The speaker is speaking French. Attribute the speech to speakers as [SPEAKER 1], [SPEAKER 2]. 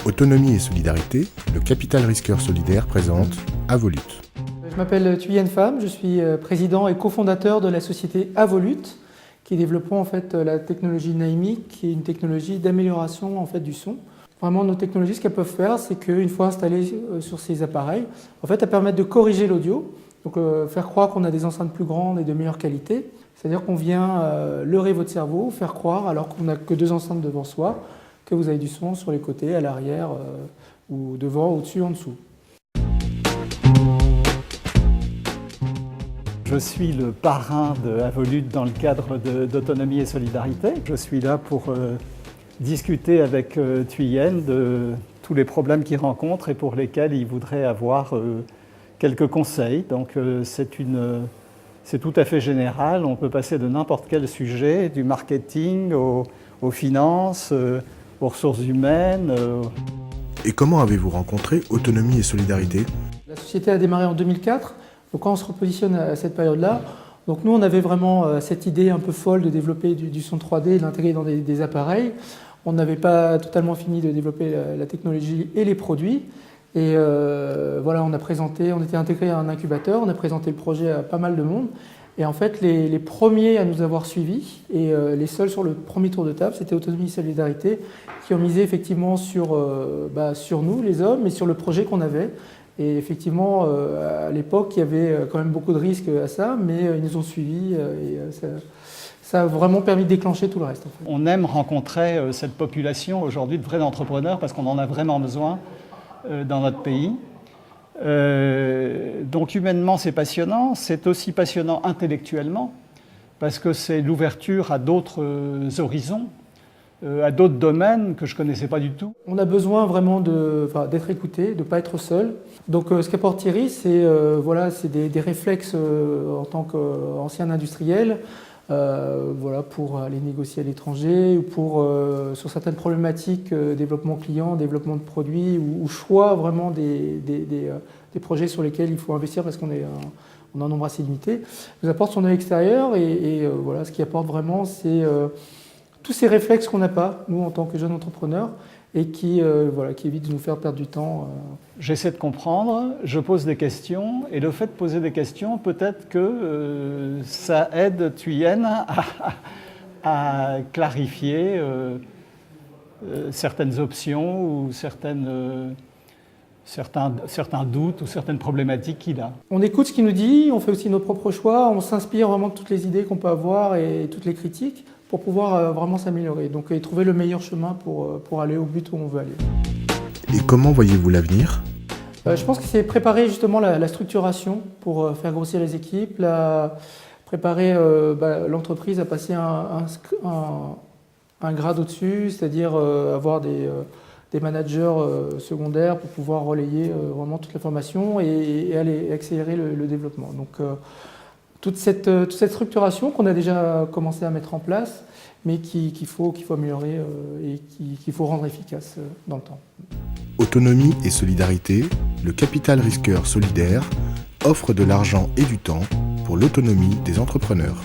[SPEAKER 1] Autonomie et solidarité, le capital risqueur solidaire présente Avolut.
[SPEAKER 2] Je m'appelle Thuyen Pham, je suis président et cofondateur de la société Avolut, qui développons en fait la technologie Naimic, qui est une technologie d'amélioration en fait du son. Vraiment, nos technologies, ce qu'elles peuvent faire, c'est qu'une fois installées sur ces appareils, en fait, elles permettent de corriger l'audio, donc faire croire qu'on a des enceintes plus grandes et de meilleure qualité. C'est-à-dire qu'on vient leurrer votre cerveau, faire croire, alors qu'on n'a que deux enceintes devant soi, que vous avez du son sur les côtés, à l'arrière, ou devant, au-dessus, en dessous.
[SPEAKER 3] Je suis le parrain de Avolut dans le cadre d'Autonomie et Solidarité. Je suis là pour discuter avec Thuyen de tous les problèmes qu'il rencontre et pour lesquels il voudrait avoir quelques conseils. Donc c'est tout à fait général, on peut passer de n'importe quel sujet, du marketing aux finances, aux ressources humaines.
[SPEAKER 1] Et comment avez-vous rencontré Autonomie et Solidarité ?
[SPEAKER 2] La société a démarré en 2004, donc quand on se repositionne à cette période-là, donc nous on avait vraiment cette idée un peu folle de développer du son 3D et de l'intégrer dans des appareils. On n'avait pas totalement fini de développer la technologie et les produits. Et voilà, on était intégré à un incubateur, on a présenté le projet à pas mal de monde. Et en fait, les premiers à nous avoir suivis, et les seuls sur le premier tour de table, c'était Autonomie et Solidarité, qui ont misé effectivement sur nous, les hommes, mais sur le projet qu'on avait. Et effectivement, à l'époque, il y avait quand même beaucoup de risques à ça, mais ils nous ont suivis et ça a vraiment permis de déclencher tout le reste. En fait.
[SPEAKER 3] On aime rencontrer cette population aujourd'hui de vrais entrepreneurs parce qu'on en a vraiment besoin dans notre pays. Donc humainement c'est passionnant, c'est aussi passionnant intellectuellement parce que c'est l'ouverture à d'autres horizons, à d'autres domaines que je ne connaissais pas du tout.
[SPEAKER 2] On a besoin vraiment d'être écouté, de ne pas être seul. Donc ce qu'apporte Thierry, c'est des réflexes en tant qu'ancien industriel, pour aller négocier à l'étranger, ou sur certaines problématiques, développement client, développement de produits, ou choix vraiment des projets sur lesquels il faut investir parce qu'on a un nombre assez limité, nous apporte son œil extérieur et ce qui apporte vraiment, c'est tous ces réflexes qu'on n'a pas, nous, en tant que jeunes entrepreneurs, et qui évite de nous faire perdre du temps.
[SPEAKER 3] J'essaie de comprendre, je pose des questions, et le fait de poser des questions, peut-être que ça aide Thuyen à clarifier certaines options ou certains doutes ou certaines problématiques qu'il a.
[SPEAKER 2] On écoute ce qu'il nous dit, on fait aussi nos propres choix, on s'inspire vraiment de toutes les idées qu'on peut avoir et toutes les critiques pour pouvoir vraiment s'améliorer et trouver le meilleur chemin pour aller au but où on veut aller.
[SPEAKER 1] Et comment voyez-vous l'avenir ?
[SPEAKER 2] Je pense que c'est préparer justement la structuration pour faire grossir les équipes, préparer l'entreprise à passer un grade au-dessus, c'est-à-dire avoir des managers secondaires pour pouvoir relayer vraiment toute l'information et aller accélérer le développement. Donc, toute cette structuration qu'on a déjà commencé à mettre en place, mais qu'il faut améliorer et qu'il faut rendre efficace dans le temps.
[SPEAKER 1] Autonomie et solidarité, le capital risqueur solidaire offre de l'argent et du temps pour l'autonomie des entrepreneurs.